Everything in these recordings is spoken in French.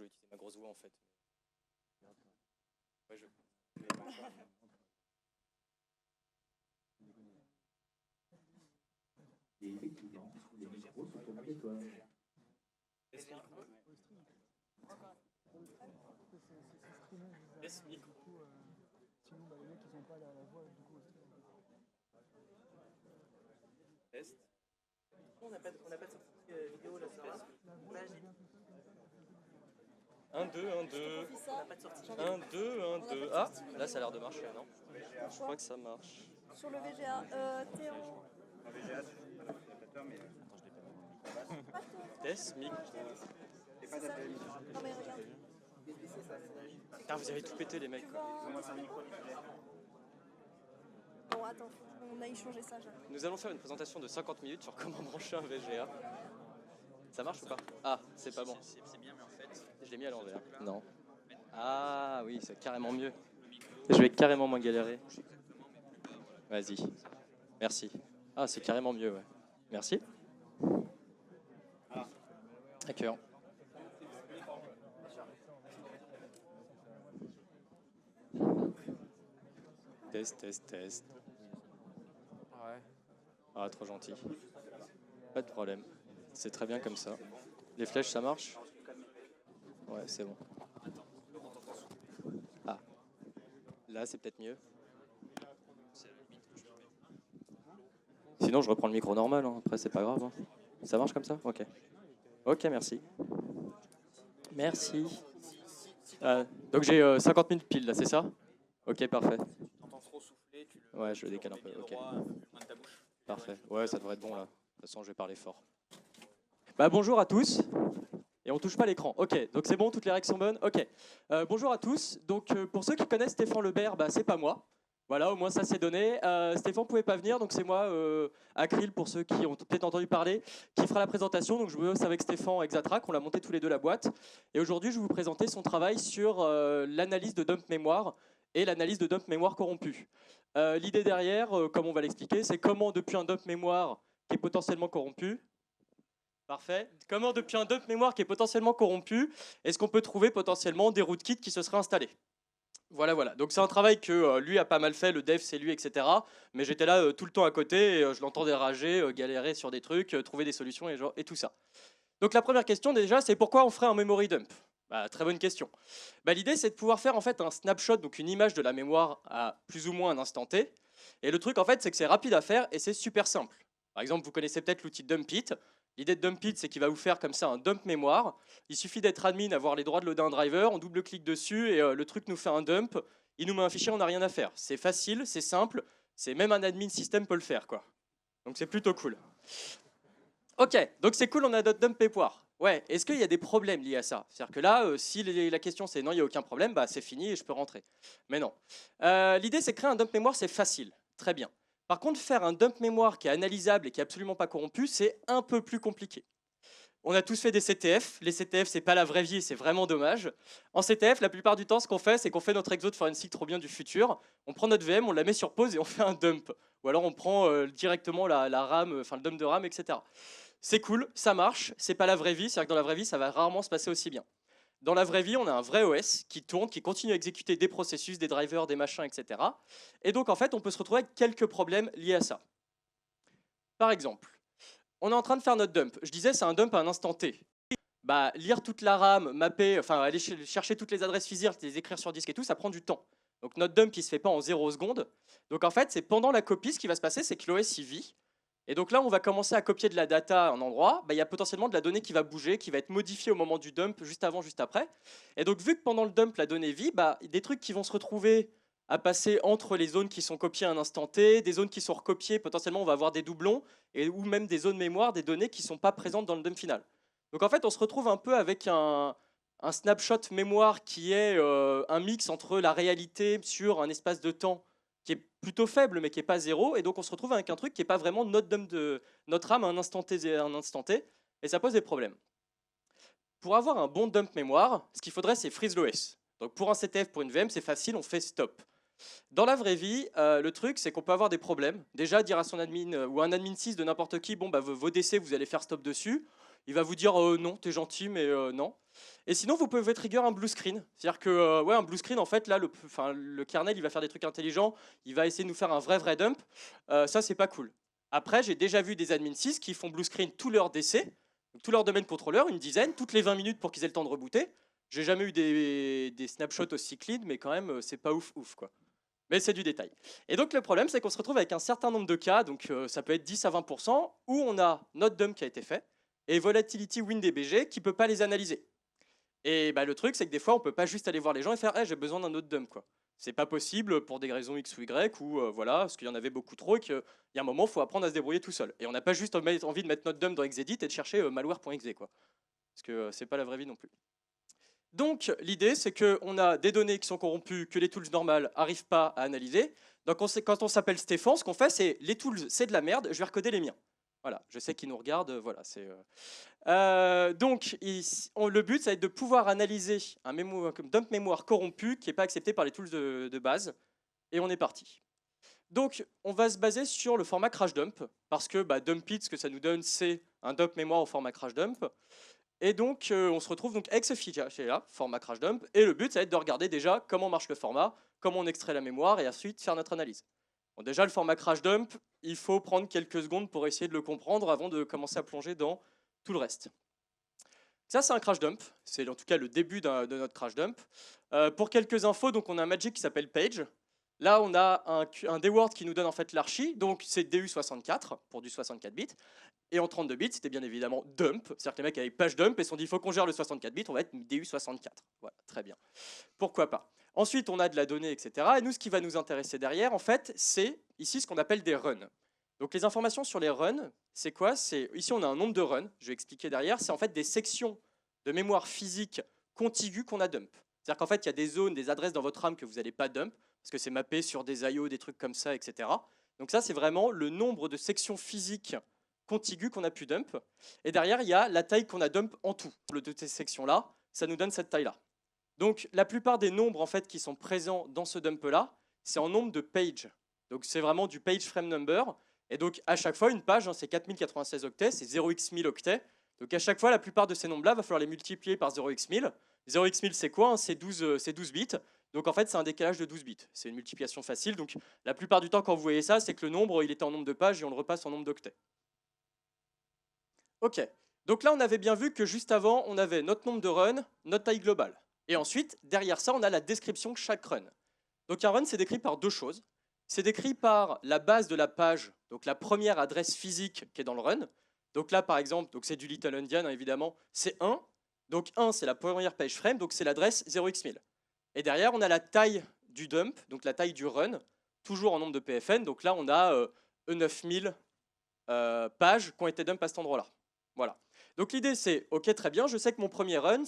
je vais utiliser ma grosse voix en fait. Ouais, Et effectivement, les micros sont tombés de toi. Sinon, les mecs, ils n'ont pas la voix du coup. Test. On n'a pas de sortie vidéo là sur là. 1, 2, 1, 2. On n'a pas de sortie. 1, 2, 1, 2. Ah, là ça a l'air de marcher, non? Je crois que ça marche. Sur le VGA, t'es en... VGA, c'est pas l'adaptateur, mais... Test, micro. Et pas d'appel. Non mais regarde. Putain, vous avez tout pété les mecs. Quoi. Bon attends, on a échangé ça. Nous allons faire une présentation de 50 minutes sur comment brancher un VGA. Ça marche ou pas? Ah, c'est pas bon. C'est bien, mais en fait... Je l'ai mis à l'envers. Non. Ah oui, c'est carrément mieux. Je vais carrément moins galérer. Vas-y. Merci. Ah, c'est carrément mieux, ouais. Merci. Accueillant. Test, test, test. Ouais. Ah, trop gentil. Pas de problème. C'est très bien comme ça. Les flèches, ça marche? Ouais, c'est bon. Ah. Là, c'est peut-être mieux. Sinon, je reprends le micro normal. Hein. Après, c'est pas grave. Hein. Ça marche comme ça? Ok. Ok, merci. Merci. Donc, j'ai 50 minutes pile, là, c'est ça? Ok, parfait. T'entends trop souffler, tu le... Ouais, je le décale un peu. Ok. Un peu plus loin de ta bouche. Parfait. Ouais, ça devrait être bon, là. De toute façon, je vais parler fort. Bah, bonjour à tous. Et on touche pas l'écran. Ok, donc c'est bon, toutes les règles sont bonnes. Ok. Bonjour à tous. Donc, pour ceux qui connaissent Stéphane Lebert, bah, c'est pas moi. Voilà, au moins ça c'est donné. Stéphane pouvait pas venir, donc c'est moi, Acryl, pour ceux qui ont peut-être entendu parler, qui fera la présentation. Donc je bosse avec Stéphane Exatrack, on l'a monté tous les deux la boîte. Et aujourd'hui, je vais vous présenter son travail sur l'analyse de dump mémoire et l'analyse de dump mémoire corrompu. L'idée derrière, comme on va l'expliquer, c'est comment depuis un dump mémoire qui est potentiellement corrompu, parfait, comment depuis un dump mémoire qui est potentiellement corrompu, est-ce qu'on peut trouver potentiellement des rootkits qui se seraient installés? Voilà, voilà. Donc c'est un travail que lui a pas mal fait, le dev c'est lui, etc. Mais j'étais là tout le temps à côté, et je l'entendais rager, galérer sur des trucs, trouver des solutions et tout ça. Donc la première question déjà, c'est pourquoi on ferait un memory dump? Bah, très bonne question. Bah, l'idée c'est de pouvoir faire en fait un snapshot, donc une image de la mémoire à plus ou moins un instant T. Et le truc en fait c'est que c'est rapide à faire et c'est super simple. Par exemple, vous connaissez peut-être l'outil Dumpit. L'idée de Dumpit, c'est qu'il va vous faire comme ça un dump mémoire. Il suffit d'être admin, avoir les droits de loader un driver, on double-clique dessus et le truc nous fait un dump. Il nous met un fichier, on n'a rien à faire. C'est facile, c'est simple, c'est même un admin système peut le faire, quoi. Donc c'est plutôt cool. Ok, donc c'est cool, on a notre dump mémoire. Ouais, est-ce qu'il y a des problèmes liés à ça? C'est-à-dire que là, si la question c'est non, il n'y a aucun problème, bah c'est fini et je peux rentrer. Mais non. L'idée c'est créer un dump mémoire, c'est facile, très bien. Par contre, faire un dump mémoire qui est analysable et qui est absolument pas corrompu, c'est un peu plus compliqué. On a tous fait des CTF. Les CTF, c'est pas la vraie vie et c'est vraiment dommage. En CTF, la plupart du temps, ce qu'on fait, c'est qu'on fait notre exo de forensic trop bien du futur. On prend notre VM, on la met sur pause et on fait un dump. Ou alors on prend directement la RAM, enfin le dump de RAM, etc. C'est cool, ça marche. C'est pas la vraie vie. C'est-à-dire que dans la vraie vie, ça va rarement se passer aussi bien. Dans la vraie vie, on a un vrai OS qui tourne, qui continue à exécuter des processus, des drivers, des machins, etc. Et donc, en fait, on peut se retrouver avec quelques problèmes liés à ça. Par exemple, on est en train de faire notre dump. Je disais, c'est un dump à un instant T. Bah, lire toute la RAM, mapper, enfin, aller chercher toutes les adresses physiques, les écrire sur disque et tout, ça prend du temps. Donc, notre dump, il se fait pas en 0 secondes. Donc, en fait, c'est pendant la copie, ce qui va se passer, c'est que l'OS, il vit. Et donc là, on va commencer à copier de la data à un endroit. Bah, il y a potentiellement de la donnée qui va bouger, qui va être modifiée au moment du dump, juste avant, juste après. Et donc, vu que pendant le dump, la donnée vit, bah, des trucs qui vont se retrouver à passer entre les zones qui sont copiées à un instant T, des zones qui sont recopiées, potentiellement, on va avoir des doublons, ou même des zones mémoire, des données qui ne sont pas présentes dans le dump final. Donc, en fait, on se retrouve un peu avec un snapshot mémoire qui est un mix entre la réalité sur un espace de temps qui est plutôt faible mais qui n'est pas zéro, et donc on se retrouve avec un truc qui n'est pas vraiment notre dump de notre RAM à un instant T, et ça pose des problèmes. Pour avoir un bon dump mémoire, ce qu'il faudrait, c'est freeze l'OS. Donc pour un CTF, pour une VM, c'est facile, on fait stop. Dans la vraie vie, le truc, c'est qu'on peut avoir des problèmes. Déjà, dire à son admin ou à un admin 6 de n'importe qui, bon, bah, vos DC, vous allez faire stop dessus. il va vous dire non, t'es gentil, mais non. Et sinon, vous pouvez trigger un blue screen. C'est-à-dire que, ouais, un blue screen, en fait, là, le kernel, il va faire des trucs intelligents, il va essayer de nous faire un vrai dump. Ça, c'est pas cool. Après, j'ai déjà vu des admin 6 qui font blue screen tous leurs DC, tous leurs domaines contrôleurs, une dizaine, toutes les 20 minutes pour qu'ils aient le temps de rebooter. J'ai jamais eu des snapshots aussi clean, mais quand même, c'est pas ouf, quoi. Mais c'est du détail. Et donc le problème, c'est qu'on se retrouve avec un certain nombre de cas, donc ça peut être 10 à 20%, où on a notre dump qui a été fait, et Volatility WinDBG qui ne peut pas les analyser. Et bah, le truc, c'est que des fois, on ne peut pas juste aller voir les gens et faire hey, « j'ai besoin d'un autre dump ». C'est pas possible pour des raisons X ou Y, ou voilà, parce qu'il y en avait beaucoup trop, et qu'il y a un moment, il faut apprendre à se débrouiller tout seul. Et on n'a pas juste envie de mettre notre dump dans Xedit et de chercher malware.exe, quoi. Parce que c'est pas la vraie vie non plus. Donc l'idée, c'est qu'on a des données qui sont corrompues, que les tools normales n'arrivent pas à analyser. Donc quand on s'appelle Stéphane, ce qu'on fait, c'est les tools, c'est de la merde, je vais recoder les miens. Voilà, je sais qu'ils nous regardent, voilà. Donc le but, ça va être de pouvoir analyser un dump mémoire corrompu qui n'est pas accepté par les tools de base. Et on est parti. Donc on va se baser sur le format crash dump, parce que dump it, ce que ça nous donne, c'est un dump mémoire au format crash dump. Et donc, on se retrouve donc avec ce fichier-là, format crash dump, et le but, ça va être de regarder déjà comment marche le format, comment on extrait la mémoire, et ensuite faire notre analyse. Bon, déjà, le format crash dump, il faut prendre quelques secondes pour essayer de le comprendre avant de commencer à plonger dans tout le reste. Ça, c'est un crash dump, c'est en tout cas le début de notre crash dump. Pour quelques infos, donc on a un magic qui s'appelle page. Là, on a un dword qui nous donne en fait l'archi, donc c'est DU64 pour du 64 bits. Et en 32 bits, c'était bien évidemment dump. C'est-à-dire que les mecs avaient page dump et se sont dit il faut qu'on gère le 64 bits, on va être DU64. Voilà, très bien. Pourquoi pas. Ensuite, on a de la donnée, etc. Et nous, ce qui va nous intéresser derrière, en fait, c'est ici ce qu'on appelle des runs. Donc les informations sur les runs, c'est quoi? Ici, on a un nombre de runs, je vais expliquer derrière. C'est en fait des sections de mémoire physique contiguës qu'on a dump. C'est-à-dire qu'en fait, il y a des zones, des adresses dans votre RAM que vous n'allez pas dump, parce que c'est mappé sur des IO, des trucs comme ça, etc. Donc ça, c'est vraiment le nombre de sections physiques contiguës qu'on a pu dump. Et derrière, il y a la taille qu'on a dump en tout. Le de ces sections-là, ça nous donne cette taille-là. Donc la plupart des nombres en fait, qui sont présents dans ce dump-là, c'est en nombre de pages. Donc c'est vraiment du page frame number. Et donc à chaque fois, une page, hein, c'est 4096 octets, c'est 0x1000 octets. Donc à chaque fois, la plupart de ces nombres-là, il va falloir les multiplier par 0x1000. 0x1000, c'est quoi? C'est 12 bits. Donc en fait, c'est un décalage de 12 bits. C'est une multiplication facile. Donc la plupart du temps, quand vous voyez ça, c'est que le nombre, il était en nombre de pages et on le repasse en nombre d'octets. Ok. Donc là, on avait bien vu que juste avant, on avait notre nombre de runs, notre taille globale. Et ensuite, derrière ça, on a la description de chaque run. Donc un run, c'est décrit par deux choses. C'est décrit par la base de la page, donc la première adresse physique qui est dans le run. Donc là, par exemple, c'est du Little Endian, hein, évidemment, c'est 1. Donc 1, c'est la première page frame, donc c'est l'adresse 0x1000. Et derrière, on a la taille du dump, donc la taille du run, toujours en nombre de PFN. Donc là, on a E9000 pages qui ont été dump à cet endroit-là. Voilà. Donc l'idée, c'est, ok, très bien, je sais que mon premier run,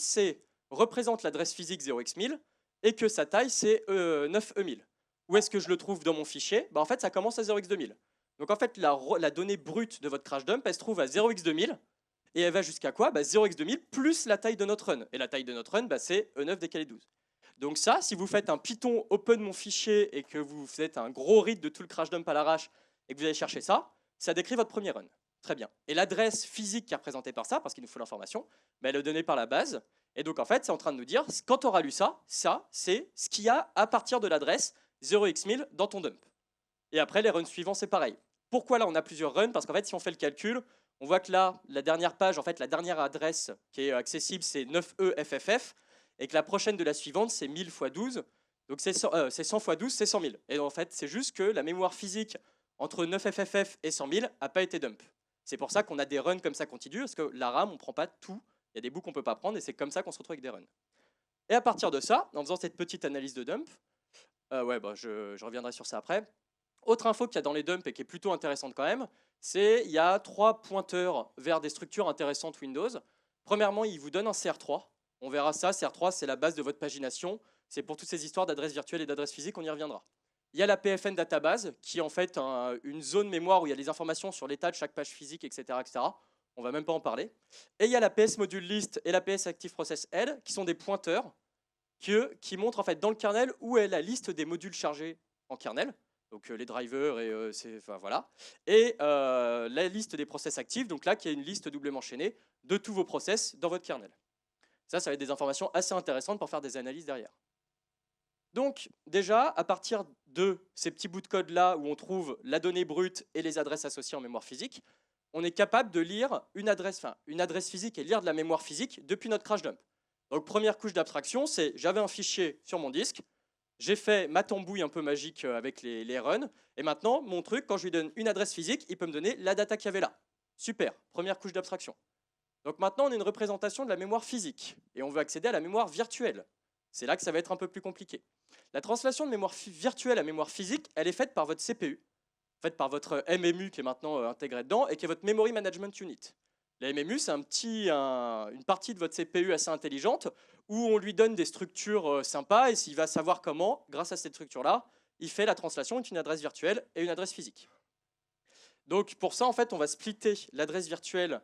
représente l'adresse physique 0x1000 et que sa taille, c'est 9E1000. Où est-ce que je le trouve dans mon fichier? En fait, ça commence à 0x2000. Donc en fait, la donnée brute de votre crash dump, elle se trouve à 0x2000 et elle va jusqu'à quoi? 0x2000 plus la taille de notre run. Et la taille de notre run, c'est E9 décalé 12. Donc ça, si vous faites un Python open mon fichier et que vous faites un gros read de tout le crash dump à l'arrache et que vous allez chercher ça, ça décrit votre premier run. Très bien. Et l'adresse physique qui est représentée par ça, parce qu'il nous faut l'information, elle est donnée par la base. Et donc en fait, c'est en train de nous dire, quand tu auras lu ça, c'est ce qu'il y a à partir de l'adresse 0x1000 dans ton dump. Et après, les runs suivants, c'est pareil. Pourquoi là, on a plusieurs runs? Parce qu'en fait, si on fait le calcul, on voit que là, la dernière page, en fait, la dernière adresse qui est accessible, c'est 9EFFF, et que la prochaine de la suivante, c'est 1000 x 12. Donc c'est 100 x 12, c'est 100 000. Et en fait, c'est juste que la mémoire physique entre 9FFF et 100 000 n'a pas été dump. C'est pour ça qu'on a des runs comme ça continus, parce que la RAM, on ne prend pas tout. Il y a des bouts qu'on ne peut pas prendre, et c'est comme ça qu'on se retrouve avec des runs. Et à partir de ça, en faisant cette petite analyse de dump, je reviendrai sur ça après. Autre info qu'il y a dans les dumps et qui est plutôt intéressante quand même, c'est qu'il y a 3 pointeurs vers des structures intéressantes Windows. Premièrement, il vous donne un CR3. On verra ça, CR3, c'est la base de votre pagination. C'est pour toutes ces histoires d'adresses virtuelles et d'adresses physiques, on y reviendra. Il y a la PFN database, qui est en fait une zone mémoire où il y a les informations sur l'état de chaque page physique, etc. etc. On ne va même pas en parler. Et il y a la PS module list et la PS active process L, qui sont des pointeurs qui montrent en fait dans le kernel où est la liste des modules chargés en kernel. donc les drivers et enfin, voilà. Et la liste des process actifs, donc là qui est une liste doublement chaînée de tous vos process dans votre kernel. Ça va être des informations assez intéressantes pour faire des analyses derrière. Donc déjà, à partir de ces petits bouts de code là où on trouve la donnée brute et les adresses associées en mémoire physique, on est capable de lire une adresse physique et lire de la mémoire physique depuis notre crash dump. Donc première couche d'abstraction, c'est j'avais un fichier sur mon disque, j'ai fait ma tambouille un peu magique avec les runs, et maintenant mon truc, quand je lui donne une adresse physique, il peut me donner la data qu'il y avait là. Super, première couche d'abstraction. Donc maintenant on a une représentation de la mémoire physique, et on veut accéder à la mémoire virtuelle. C'est là que ça va être un peu plus compliqué. La translation de mémoire virtuelle à mémoire physique, elle est faite par votre CPU, faite par votre MMU qui est maintenant intégré dedans et qui est votre Memory Management Unit. La MMU, c'est une partie de votre CPU assez intelligente où on lui donne des structures sympas et s'il va savoir comment, grâce à cette structure-là, il fait la translation entre une adresse virtuelle et une adresse physique. Donc pour ça, en fait, on va splitter l'adresse virtuelle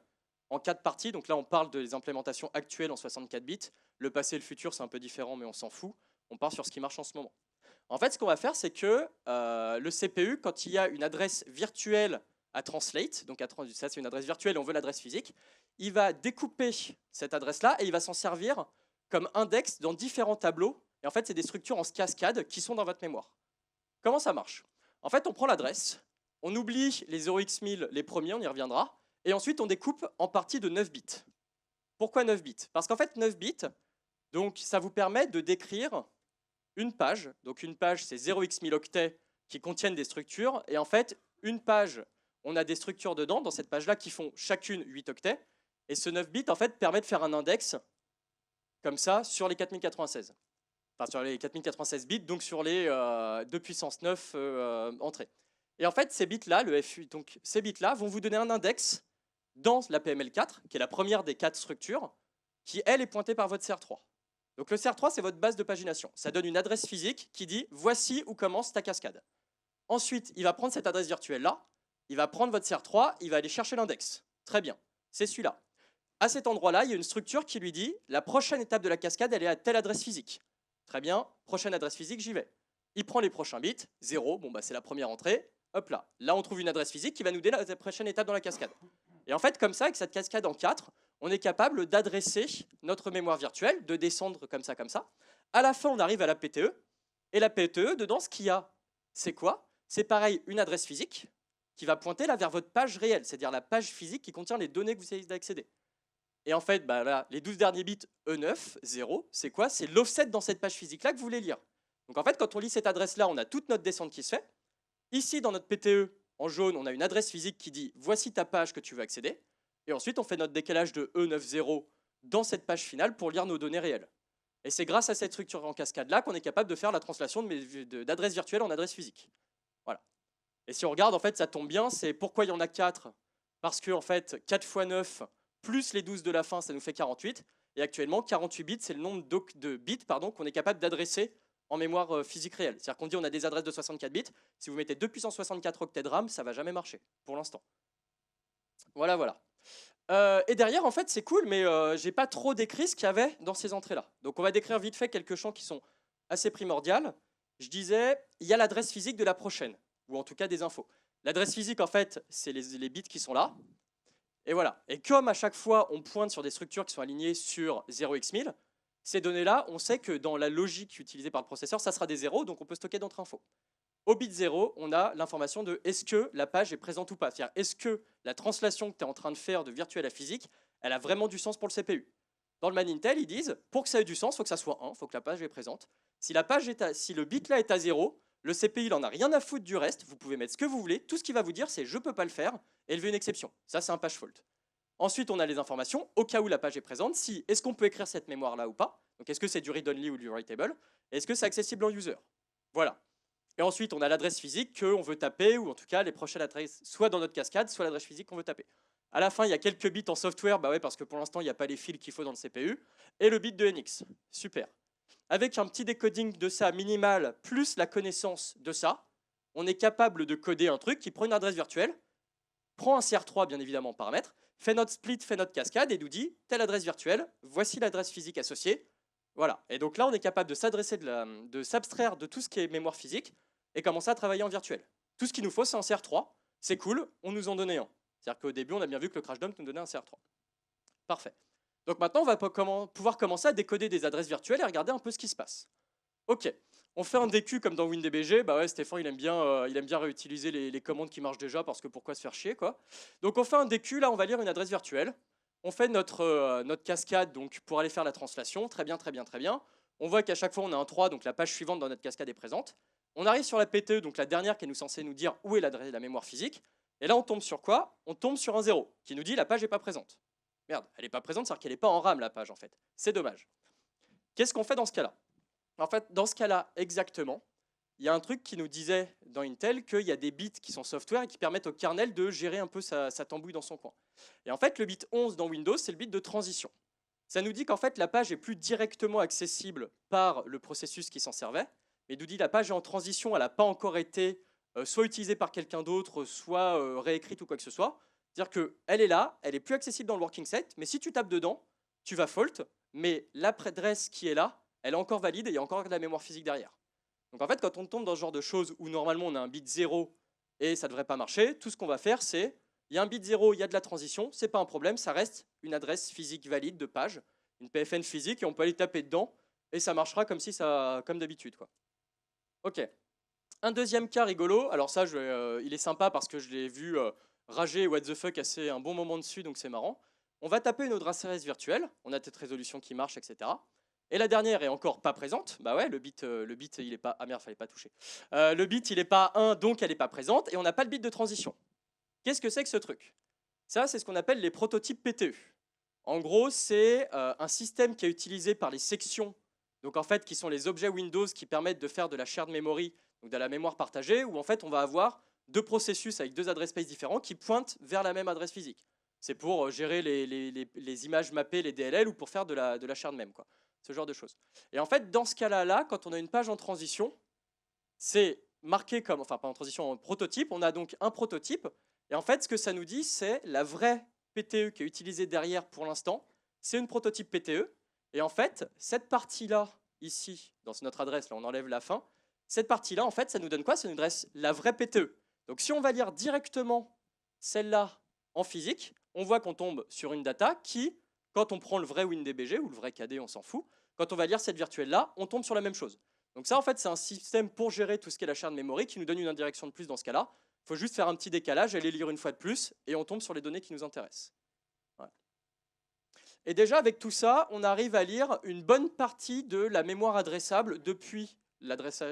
en 4 parties. Donc là, on parle des implémentations actuelles en 64 bits. Le passé et le futur, c'est un peu différent, mais on s'en fout. On part sur ce qui marche en ce moment. En fait, ce qu'on va faire, c'est que le CPU, quand il y a une adresse virtuelle à translate, donc ça c'est une adresse virtuelle et on veut l'adresse physique, il va découper cette adresse-là et il va s'en servir comme index dans différents tableaux. Et en fait, c'est des structures en cascade qui sont dans votre mémoire. Comment ça marche? En fait, on prend l'adresse, on oublie les 0x1000, les premiers, on y reviendra, et ensuite on découpe en partie de 9 bits. Pourquoi 9 bits? Parce qu'en fait, 9 bits, donc, ça vous permet de décrire une page. Donc une page, c'est 0x1000 octets qui contiennent des structures. Et en fait, une page, on a des structures dedans, dans cette page-là, qui font chacune 8 octets. Et ce 9 bits, en fait, permet de faire un index, comme ça, sur les 4096. Enfin, sur les 4096 bits, donc sur les 2 puissance 9 entrées. Et en fait, ces bits-là, donc ces bits-là vont vous donner un index dans la PML4, qui est la première des 4 structures, qui, elle, est pointée par votre CR3. Donc le CR3, c'est votre base de pagination. Ça donne une adresse physique qui dit « voici où commence ta cascade ». Ensuite, il va prendre cette adresse virtuelle-là, il va prendre votre CR3, il va aller chercher l'index. Très bien, c'est celui-là. À cet endroit-là, il y a une structure qui lui dit « la prochaine étape de la cascade, elle est à telle adresse physique ». Très bien, prochaine adresse physique, j'y vais. Il prend les prochains bits, 0, bon, bah, c'est la première entrée, hop là. Là, on trouve une adresse physique qui va nous donner la prochaine étape dans la cascade. Et en fait, comme ça, avec cette cascade en 4, on est capable d'adresser notre mémoire virtuelle, de descendre comme ça, comme ça. À la fin, on arrive à la PTE. Et la PTE, dedans, ce qu'il y a, c'est quoi? C'est pareil, une adresse physique qui va pointer là vers votre page réelle, c'est-à-dire la page physique qui contient les données que vous essayez d'accéder. Et en fait, bah là, les 12 derniers bits E9, 0, c'est quoi? C'est l'offset dans cette page physique-là que vous voulez lire. Donc en fait, quand on lit cette adresse-là, on a toute notre descente qui se fait. Ici, dans notre PTE, en jaune, on a une adresse physique qui dit « voici ta page que tu veux accéder ». Et ensuite, on fait notre décalage de E90 dans cette page finale pour lire nos données réelles. Et c'est grâce à cette structure en cascade-là qu'on est capable de faire la translation d'adresse virtuelle en adresse physique. Voilà. Et si on regarde, en fait, ça tombe bien. C'est pourquoi il y en a 4. Parce que, en fait, 4 x 9 plus les 12 de la fin, ça nous fait 48. Et actuellement, 48 bits, c'est le nombre de bits qu'on est capable d'adresser en mémoire physique réelle. C'est-à-dire qu'on dit on a des adresses de 64 bits. Si vous mettez 2 puissance 64 octets de RAM, ça ne va jamais marcher, pour l'instant. Voilà, voilà. Et derrière, en fait, c'est cool, mais j'ai pas trop décrit ce qu'il y avait dans ces entrées-là. Donc on va décrire vite fait quelques champs qui sont assez primordiales. Je disais, il y a l'adresse physique de la prochaine, ou en tout cas des infos. L'adresse physique, en fait, c'est les bits qui sont là. Et voilà. Et comme à chaque fois, on pointe sur des structures qui sont alignées sur 0x1000, ces données-là, on sait que dans la logique utilisée par le processeur, ça sera des zéros, donc on peut stocker d'autres infos. Au bit 0, on a l'information de est-ce que la page est présente ou pas. C'est-à-dire, est-ce que la translation que tu es en train de faire de virtuel à physique, elle a vraiment du sens pour le CPU. Dans le ManIntel, ils disent, pour que ça ait du sens, il faut que ça soit 1, il faut que la page est présente. Si le bit là est à 0, le CPU, il n'en a rien à foutre du reste, vous pouvez mettre ce que vous voulez, tout ce qu'il va vous dire, c'est je ne peux pas le faire, et élever une exception. Ça, c'est un page fault. Ensuite, on a les informations, au cas où la page est présente, si est-ce qu'on peut écrire cette mémoire-là ou pas. Donc, est-ce que c'est du read-only ou du writable? Est-ce que c'est accessible en user? Voilà. Et ensuite, on a l'adresse physique qu'on veut taper, ou en tout cas, les prochaines adresses, soit dans notre cascade, soit l'adresse physique qu'on veut taper. À la fin, il y a quelques bits en software, bah ouais, parce que pour l'instant, il n'y a pas les fils qu'il faut dans le CPU, et le bit de NX. Super. Avec un petit décoding de ça minimal, plus la connaissance de ça, on est capable de coder un truc qui prend une adresse virtuelle, prend un CR3, bien évidemment, en paramètres, fait notre split, fait notre cascade, et nous dit, telle adresse virtuelle, voici l'adresse physique associée. Voilà. Et donc là, on est capable de s'adresser, de s'abstraire de tout ce qui est mémoire physique, et commencer à travailler en virtuel. Tout ce qu'il nous faut, c'est un CR3. C'est cool, on nous en donnait un. C'est-à-dire qu'au début, on a bien vu que le crash dump nous donnait un CR3. Parfait. Donc maintenant, on va pouvoir commencer à décoder des adresses virtuelles et regarder un peu ce qui se passe. Ok, on fait un DQ comme dans WinDBG. Bah ouais, Stéphane, il aime bien réutiliser les commandes qui marchent déjà parce que pourquoi se faire chier, quoi. Donc on fait un DQ, là, on va lire une adresse virtuelle. On fait notre cascade donc, pour aller faire la translation. Très bien, très bien, très bien. On voit qu'à chaque fois, on a un 3, donc la page suivante dans notre cascade est présente. On arrive sur la PTE, donc la dernière qui est censée nous dire où est l'adresse de la mémoire physique. Et là, on tombe sur quoi? On tombe sur un 0 qui nous dit la page n'est pas présente. Merde, elle n'est pas présente, c'est-à-dire qu'elle n'est pas en RAM, la page, en fait. C'est dommage. Qu'est-ce qu'on fait dans ce cas-là? En fait, dans ce cas-là, exactement, il y a un truc qui nous disait dans Intel qu'il y a des bits qui sont software et qui permettent au kernel de gérer un peu sa tambouille dans son coin. Et en fait, le bit 11 dans Windows, c'est le bit de transition. Ça nous dit qu'en fait, la page est plus directement accessible par le processus qui s'en servait, mais nous dit la page est en transition, elle n'a pas encore été soit utilisée par quelqu'un d'autre, soit réécrite ou quoi que ce soit. C'est-à-dire qu'elle est là, elle est plus accessible dans le working set, mais si tu tapes dedans, tu vas fault, mais l'adresse qui est là, elle est encore valide et il y a encore de la mémoire physique derrière. Donc en fait, quand on tombe dans ce genre de choses où normalement on a un bit 0 et ça ne devrait pas marcher, tout ce qu'on va faire, c'est il y a un bit 0, il y a de la transition, c'est pas un problème, ça reste une adresse physique valide de page, une PFN physique, et on peut aller taper dedans et ça marchera comme d'habitude, quoi. Ok. Un deuxième cas rigolo, alors ça, il est sympa parce que je l'ai vu rager what the fuck assez un bon moment dessus, donc c'est marrant. On va taper une adresse virtuelle, on a cette résolution qui marche, etc. Et la dernière est encore pas présente. Bah ouais, le bit il est pas... Ah merde, fallait pas toucher. Le bit, il est pas 1, donc elle est pas présente, et on n'a pas le bit de transition. Qu'est-ce que c'est que ce truc? Ça, c'est ce qu'on appelle les prototypes PTE. En gros, c'est un système qui est utilisé par les sections, donc en fait, qui sont les objets Windows qui permettent de faire de la shared memory, donc de la mémoire partagée, où en fait, on va avoir deux processus avec deux adresses space différents qui pointent vers la même adresse physique. C'est pour gérer les images mappées, les DLL, ou pour faire de la shared mem, quoi. Ce genre de choses. Et en fait, dans ce cas-là, quand on a une page en transition, c'est marqué comme, enfin pas en transition, en prototype, on a donc un prototype, et en fait, ce que ça nous dit, c'est la vraie PTE qui est utilisée derrière pour l'instant, c'est une prototype PTE, et en fait, cette partie-là, ici, dans notre adresse, là on enlève la fin, cette partie-là, en fait, ça nous donne quoi? Ça nous donne la vraie PTE. Donc si on va lire directement celle-là en physique, on voit qu'on tombe sur une data qui, quand on prend le vrai WinDBG ou le vrai KD, on s'en fout, quand on va lire cette virtuelle-là, on tombe sur la même chose. Donc ça, en fait, c'est un système pour gérer tout ce qui est la shared memory qui nous donne une indirection de plus dans ce cas-là. Il faut juste faire un petit décalage, aller lire une fois de plus, et on tombe sur les données qui nous intéressent. Voilà. Et déjà, avec tout ça, on arrive à lire une bonne partie de la mémoire adressable depuis l'adresse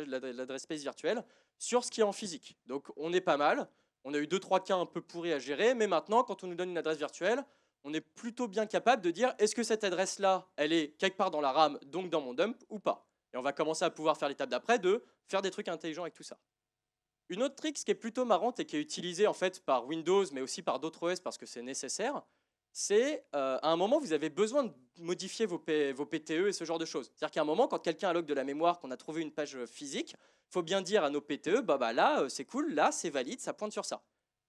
space virtuelle sur ce qui est en physique. Donc on est pas mal. On a eu 2-3 cas un peu pourris à gérer, mais maintenant, quand on nous donne une adresse virtuelle, on est plutôt bien capable de dire est-ce que cette adresse-là, elle est quelque part dans la RAM, donc dans mon dump, ou pas. Et on va commencer à pouvoir faire l'étape d'après de faire des trucs intelligents avec tout ça. Une autre trick qui est plutôt marrante et qui est utilisée en fait par Windows, mais aussi par d'autres OS parce que c'est nécessaire, c'est à un moment, vous avez besoin de modifier vos PTE et ce genre de choses. C'est-à-dire qu'à un moment, quand quelqu'un alloc de la mémoire, qu'on a trouvé une page physique, il faut bien dire à nos PTE, bah là, c'est cool, là, c'est valide, ça pointe sur ça.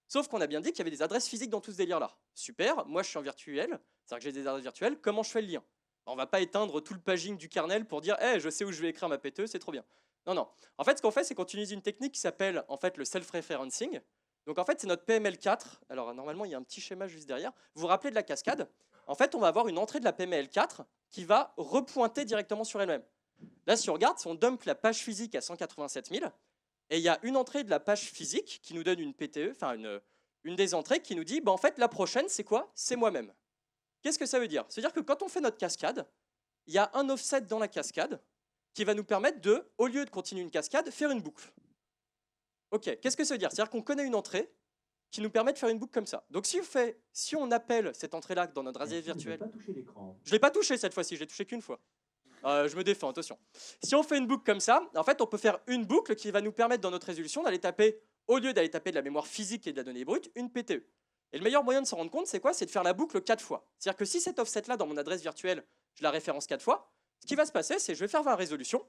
Sauf qu'on a bien dit qu'il y avait des adresses physiques dans tout ce délire-là. Super, moi je suis en virtuel, c'est-à-dire que j'ai des adresses virtuelles, comment je fais le lien? On ne va pas éteindre tout le paging du kernel pour dire hey, je sais où je vais écrire ma PTE, c'est trop bien. Non, non. En fait, ce qu'on fait, c'est qu'on utilise une technique qui s'appelle en fait, le self-referencing. Donc en fait, c'est notre PML4. Alors normalement, il y a un petit schéma juste derrière. Vous vous rappelez de la cascade? En fait, on va avoir une entrée de la PML4 qui va repointer directement sur elle-même. Là, si on regarde, si on dump la page physique à 187 000, et il y a une entrée de la page physique qui nous donne une PTE, enfin une des entrées qui nous dit, bah en fait, la prochaine, c'est quoi? C'est moi-même. Qu'est-ce que ça veut dire? Ça veut dire que quand on fait notre cascade, il y a un offset dans la cascade qui va nous permettre de, au lieu de continuer une cascade, faire une boucle. Ok, qu'est-ce que ça veut dire? C'est-à-dire qu'on connaît une entrée qui nous permet de faire une boucle comme ça. Donc si on appelle cette entrée-là dans notre adresse virtuelle... Je n'ai pas touché l'écran. Je ne l'ai pas touché cette fois-ci, je l'ai touché qu'une fois. Je me défends, attention. Si on fait une boucle comme ça, en fait, on peut faire une boucle qui va nous permettre dans notre résolution d'aller taper, au lieu d'aller taper de la mémoire physique et de la donnée brute, une PTE. Et le meilleur moyen de s'en rendre compte, c'est quoi? C'est de faire la boucle 4 fois. C'est-à-dire que si cet offset-là, dans mon adresse virtuelle, je la référence 4 fois, ce qui va se passer, c'est que je vais faire ma résolution,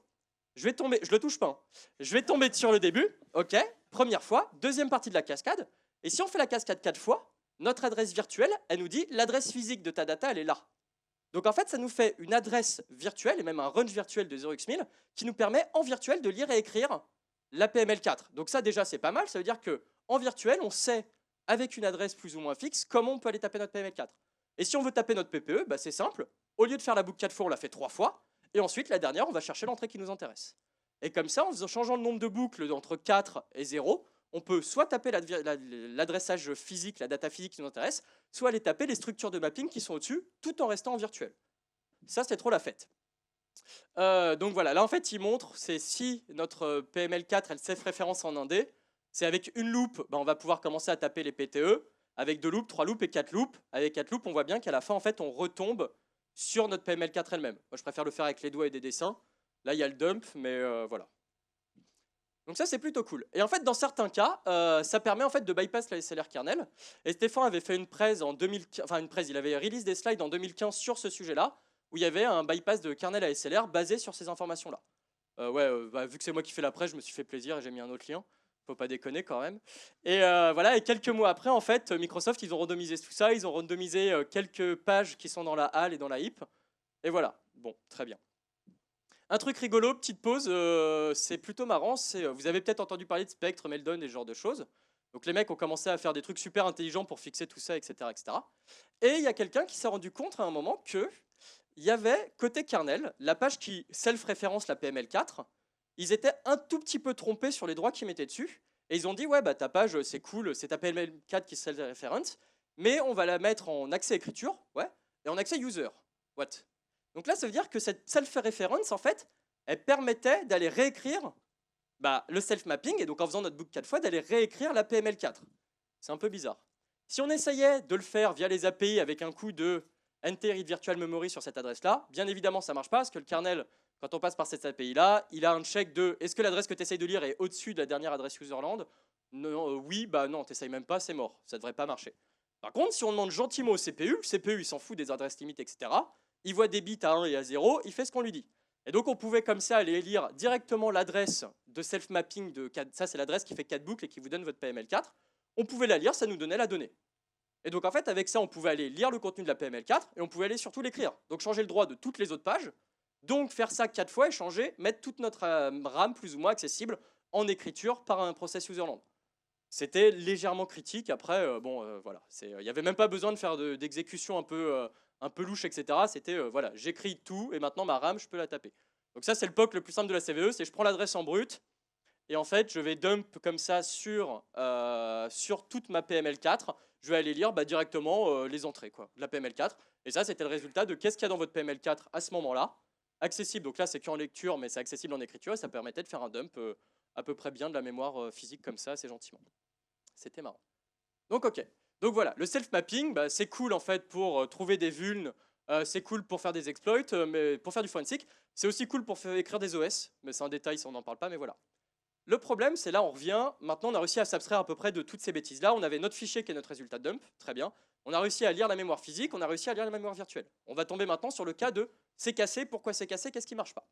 je vais tomber, je le touche pas, hein. Je vais tomber sur le début, ok, première fois, deuxième partie de la cascade, et si on fait la cascade 4 fois, notre adresse virtuelle, elle nous dit l'adresse physique de ta data, elle est là. Donc en fait, ça nous fait une adresse virtuelle, et même un range virtuel de 0x1000, qui nous permet en virtuel de lire et écrire la PML4. Donc ça déjà c'est pas mal, ça veut dire qu'en virtuel on sait avec une adresse plus ou moins fixe comment on peut aller taper notre PML4. Et si on veut taper notre PPE, bah, c'est simple, au lieu de faire la boucle 4 fois, on la fait 3 fois, et ensuite la dernière on va chercher l'entrée qui nous intéresse. Et comme ça, en changeant le nombre de boucles entre 4 et 0, on peut soit taper l'adressage physique, la data physique qui nous intéresse, soit aller taper les structures de mapping qui sont au-dessus, tout en restant en virtuel. Ça, c'est trop la fête. Donc voilà, là en fait, il montre, c'est si notre PML4, elle self référence en indé, c'est avec une loupe, bah, on va pouvoir commencer à taper les PTE, avec 2 loops, 3 loops et 4 loops. Avec 4 loops, on voit bien qu'à la fin, en fait, on retombe sur notre PML4 elle-même. Moi, je préfère le faire avec les doigts et des dessins. Là, il y a le dump, mais voilà. Donc ça, c'est plutôt cool. Et en fait, dans certains cas, ça permet en fait de bypass la SLR kernel. Et Stéphane avait fait une presse en 2015, enfin une presse, il avait release des slides en 2015 sur ce sujet-là, où il y avait un bypass de kernel à SLR basé sur ces informations-là. Vu que c'est moi qui fais la presse, je me suis fait plaisir et j'ai mis un autre lien. Faut pas déconner quand même. Et voilà, et quelques mois après, en fait, Microsoft, ils ont randomisé tout ça, ils ont randomisé quelques pages qui sont dans la HAL et dans la HIP. Et voilà, bon, très bien. Un truc rigolo, petite pause, c'est plutôt marrant, vous avez peut-être entendu parler de Spectre, Meldon et ce genre de choses. Donc les mecs ont commencé à faire des trucs super intelligents pour fixer tout ça, etc. etc. Et il y a quelqu'un qui s'est rendu compte à un moment qu'il y avait, côté kernel, la page qui self-référence la PML4, ils étaient un tout petit peu trompés sur les droits qu'ils mettaient dessus, et ils ont dit, ouais, bah ta page, c'est cool, c'est ta PML4 qui self-référence, mais on va la mettre en accès écriture, ouais, et en accès user, what? Donc là, ça veut dire que cette self-reference, en fait, elle permettait d'aller réécrire le self-mapping, et donc en faisant notre boucle 4 fois, d'aller réécrire la PML4. C'est un peu bizarre. Si on essayait de le faire via les API avec un coup de enter read virtual memory sur cette adresse-là, bien évidemment, ça ne marche pas, parce que le kernel, quand on passe par cette API-là, il a un check de est-ce que l'adresse que tu essayes de lire est au-dessus de la dernière adresse userland? Non, oui, bah non, tu n'essayes même pas, c'est mort, ça ne devrait pas marcher. Par contre, si on demande gentiment au CPU, le CPU, il s'en fout des adresses limites, etc., il voit des bits à 1 et à 0, il fait ce qu'on lui dit. Et donc on pouvait comme ça aller lire directement l'adresse de self-mapping de 4, ça c'est l'adresse qui fait 4 boucles et qui vous donne votre PML4. On pouvait la lire, ça nous donnait la donnée. Et donc en fait avec ça on pouvait aller lire le contenu de la PML4 et on pouvait aller surtout l'écrire. Donc changer le droit de toutes les autres pages, donc faire ça 4 fois et changer, mettre toute notre RAM plus ou moins accessible en écriture par un process userland. C'était légèrement critique, après voilà, il n'y avait même pas besoin de faire d'exécution un peu louche, etc. C'était, voilà, j'écris tout et maintenant ma RAM, je peux la taper. Donc ça, c'est le POC le plus simple de la CVE, c'est je prends l'adresse en brut et en fait, je vais dump comme ça sur toute ma PML4. Je vais aller lire directement les entrées de la PML4. Et ça, c'était le résultat de qu'est-ce qu'il y a dans votre PML4 à ce moment-là. Accessible, donc là, c'est qu'en lecture, mais c'est accessible en écriture et ça permettait de faire un dump à peu près bien de la mémoire physique comme ça, assez gentiment. C'était marrant. Donc, ok. Donc voilà, le self-mapping, c'est cool en fait pour trouver des vulnes, c'est cool pour faire des exploits, mais pour faire du forensic, c'est aussi cool pour écrire des OS, mais c'est un détail, ça on n'en parle pas, mais voilà. Le problème, c'est là, on revient, maintenant on a réussi à s'abstraire à peu près de toutes ces bêtises-là, on avait notre fichier qui est notre résultat de dump, très bien, on a réussi à lire la mémoire physique, on a réussi à lire la mémoire virtuelle. On va tomber maintenant sur le cas de c'est cassé, pourquoi c'est cassé, qu'est-ce qui marche pas.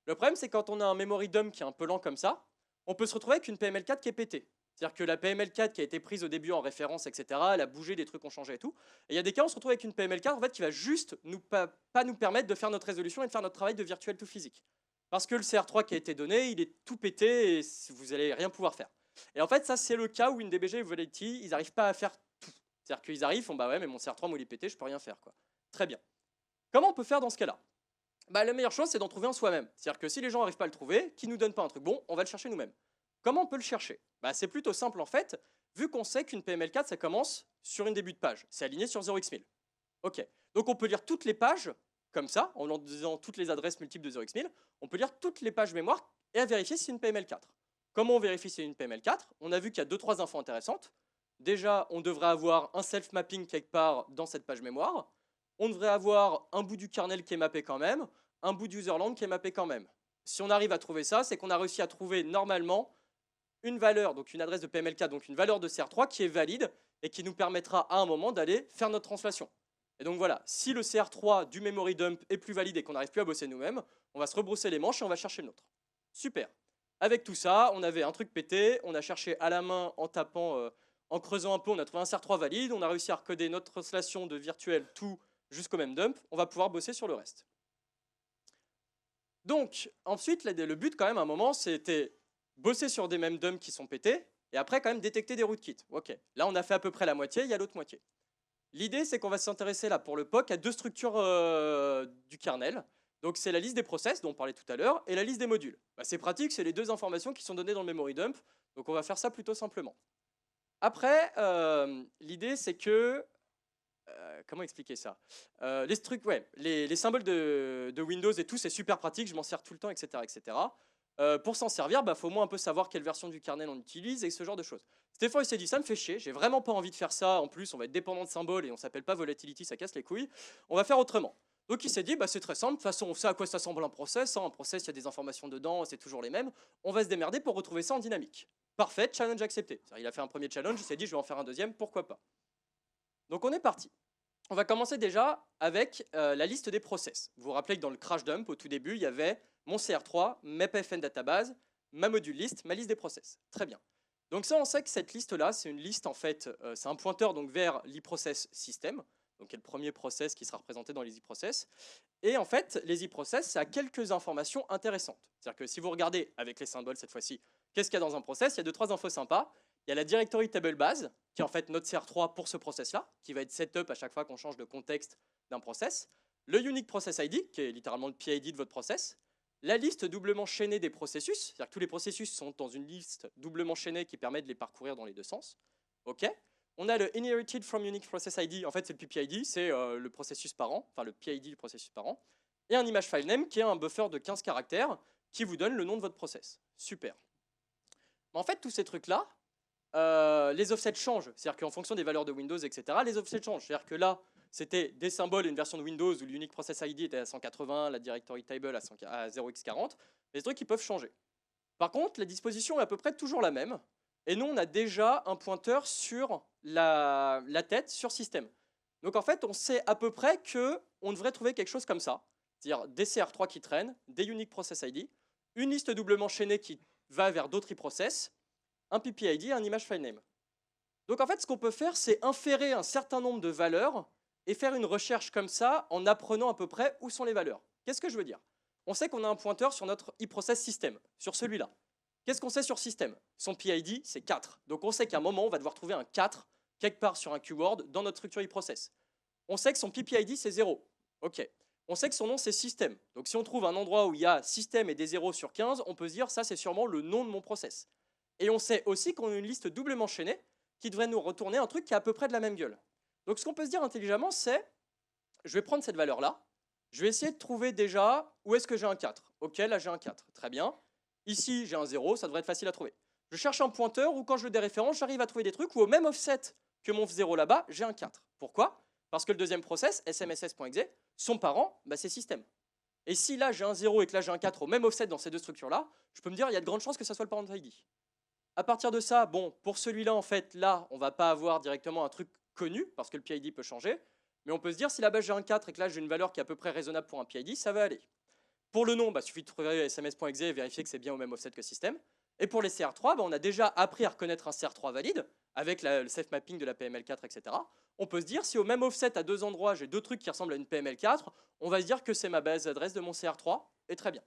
Le problème, c'est quand on a un memory dump qui est un peu lent comme ça, on peut se retrouver avec une PML4 qui est pétée. C'est-à-dire que la PML4 qui a été prise au début en référence, etc., elle a bougé, des trucs ont changé et tout. Et il y a des cas où on se retrouve avec une PML4 en fait, qui va juste pas nous permettre de faire notre résolution et de faire notre travail de virtuel to physique. Parce que le CR3 qui a été donné, il est tout pété et vous n'allez rien pouvoir faire. Et en fait, ça, c'est le cas où InDBG et Volatility, ils n'arrivent pas à faire tout. C'est-à-dire qu'ils arrivent, font bah ouais, mais mon CR3, moi, il est pété, je peux rien faire, quoi. Très bien. Comment on peut faire dans ce cas-là? La meilleure chose, c'est d'en trouver un soi-même. C'est-à-dire que si les gens n'arrivent pas à le trouver, qu'ils ne nous donnent pas un truc bon, on va le chercher nous-mêmes. Comment on peut le chercher? C'est plutôt simple en fait, vu qu'on sait qu'une PML4, ça commence sur une début de page. C'est aligné sur 0x1000. Ok. Donc on peut lire toutes les pages, comme ça, en disant toutes les adresses multiples de 0x1000. On peut lire toutes les pages mémoire et à vérifier si c'est une PML4. Comment on vérifie si c'est une PML4? On a vu qu'il y a 2-3 infos intéressantes. Déjà, on devrait avoir un self-mapping quelque part dans cette page mémoire. On devrait avoir un bout du kernel qui est mappé quand même, un bout d'userland qui est mappé quand même. Si on arrive à trouver ça, c'est qu'on a réussi à trouver normalement une valeur, donc une adresse de PML4, donc une valeur de CR3 qui est valide et qui nous permettra à un moment d'aller faire notre translation. Et donc voilà, si le CR3 du memory dump est plus valide et qu'on n'arrive plus à bosser nous-mêmes, on va se rebrousser les manches et on va chercher le nôtre. Super. Avec tout ça, on avait un truc pété, on a cherché à la main en tapant, en creusant un peu, on a trouvé un CR3 valide, on a réussi à recoder notre translation de virtuel tout jusqu'au même dump, on va pouvoir bosser sur le reste. Donc, ensuite, le but quand même à un moment, c'était bosser sur des mêmes dumps qui sont pétés, et après quand même détecter des rootkits. Ok, là on a fait à peu près la moitié, il y a l'autre moitié. L'idée c'est qu'on va s'intéresser là pour le POC à deux structures du kernel. Donc c'est la liste des process dont on parlait tout à l'heure et la liste des modules. Bah, c'est pratique, c'est les deux informations qui sont données dans le memory dump, donc on va faire ça plutôt simplement. Après, l'idée c'est que comment expliquer ça les symboles de Windows et tout, c'est super pratique, je m'en sers tout le temps, etc. etc. Pour s'en servir, il faut au moins un peu savoir quelle version du kernel on utilise et ce genre de choses. Stéphane il s'est dit, ça me fait chier, j'ai vraiment pas envie de faire ça, en plus on va être dépendant de symboles et on s'appelle pas volatility, ça casse les couilles, on va faire autrement. Donc il s'est dit, c'est très simple, de toute façon on sait à quoi ça ressemble un process, un process il y a des informations dedans, c'est toujours les mêmes, on va se démerder pour retrouver ça en dynamique. Parfait, challenge accepté. Il a fait un premier challenge, il s'est dit, je vais en faire un deuxième, pourquoi pas. Donc on est parti. On va commencer déjà avec la liste des process. Vous vous rappelez que dans le crash dump, au tout début, il y avait mon CR3, ma PFN database, ma module list, ma liste des process. Très bien. Donc ça, on sait que cette liste-là, c'est une liste, en fait, c'est un pointeur donc, vers l'e-process system, donc qui est le premier process qui sera représenté dans les e-process. Et en fait, les e-process, ça a quelques informations intéressantes. C'est-à-dire que si vous regardez avec les symboles cette fois-ci, qu'est-ce qu'il y a dans un process? Il y a 2-3 infos sympas. Il y a la directory table base, qui est en fait notre CR3 pour ce process-là, qui va être setup à chaque fois qu'on change de contexte d'un process. Le unique process ID, qui est littéralement le PID de votre process. La liste doublement chaînée des processus, c'est-à-dire que tous les processus sont dans une liste doublement chaînée qui permet de les parcourir dans les deux sens. Ok. On a le inherited from unique process ID, en fait c'est le PPID, c'est le processus parent, enfin le PID du processus parent. Et un image file name qui est un buffer de 15 caractères qui vous donne le nom de votre process. Super. Mais en fait, tous ces trucs-là, les offsets changent. C'est-à-dire qu'en fonction des valeurs de Windows, etc., les offsets changent. C'est-à-dire que là, c'était des symboles et une version de Windows où l'unique process ID était à 180, la directory table à 0x40. Les trucs qui peuvent changer. Par contre, la disposition est à peu près toujours la même. Et nous, on a déjà un pointeur sur la tête sur système. Donc en fait, on sait à peu près qu'on devrait trouver quelque chose comme ça. C'est-à-dire des CR3 qui traînent, des unique process ID, une liste doublement chaînée qui va vers d'autres e-process, un PPID et un image file name. Donc en fait, ce qu'on peut faire, c'est inférer un certain nombre de valeurs et faire une recherche comme ça en apprenant à peu près où sont les valeurs. Qu'est-ce que je veux dire? On sait qu'on a un pointeur sur notre e-process system, sur celui-là. Qu'est-ce qu'on sait sur système? Son PID, c'est 4. Donc on sait qu'à un moment, on va devoir trouver un 4 quelque part sur un keyword dans notre structure e-process. On sait que son PPID, c'est 0. Ok. On sait que son nom, c'est système. Donc si on trouve un endroit où il y a système et des 0 sur 15, on peut se dire ça, c'est sûrement le nom de mon process. Et on sait aussi qu'on a une liste doublement chaînée qui devrait nous retourner un truc qui est à peu près de la même gueule. Donc ce qu'on peut se dire intelligemment, c'est je vais prendre cette valeur-là, je vais essayer de trouver déjà où est-ce que j'ai un 4. Ok, là j'ai un 4, très bien. Ici j'ai un 0, ça devrait être facile à trouver. Je cherche un pointeur où quand je le déréférence, j'arrive à trouver des trucs où au même offset que mon 0 là-bas, j'ai un 4. Pourquoi? Parce que le deuxième process, smss.exe, son parent, c'est système. Et si là j'ai un 0 et que là j'ai un 4 au même offset dans ces deux structures-là, je peux me dire il y a de grandes chances que ça soit le parent ID. À partir de ça, bon, pour celui-là, en fait, là, on va pas avoir directement un truc connu, parce que le PID peut changer, mais on peut se dire, si là-bas j'ai un 4 et que là j'ai une valeur qui est à peu près raisonnable pour un PID, ça va aller. Pour le nom, il suffit de trouver sms.exe et vérifier que c'est bien au même offset que système. Et pour les CR3, on a déjà appris à reconnaître un CR3 valide, avec le safe mapping de la PML4, etc. On peut se dire, si au même offset à deux endroits, j'ai deux trucs qui ressemblent à une PML4, on va se dire que c'est ma base d'adresse de mon CR3, et très bien.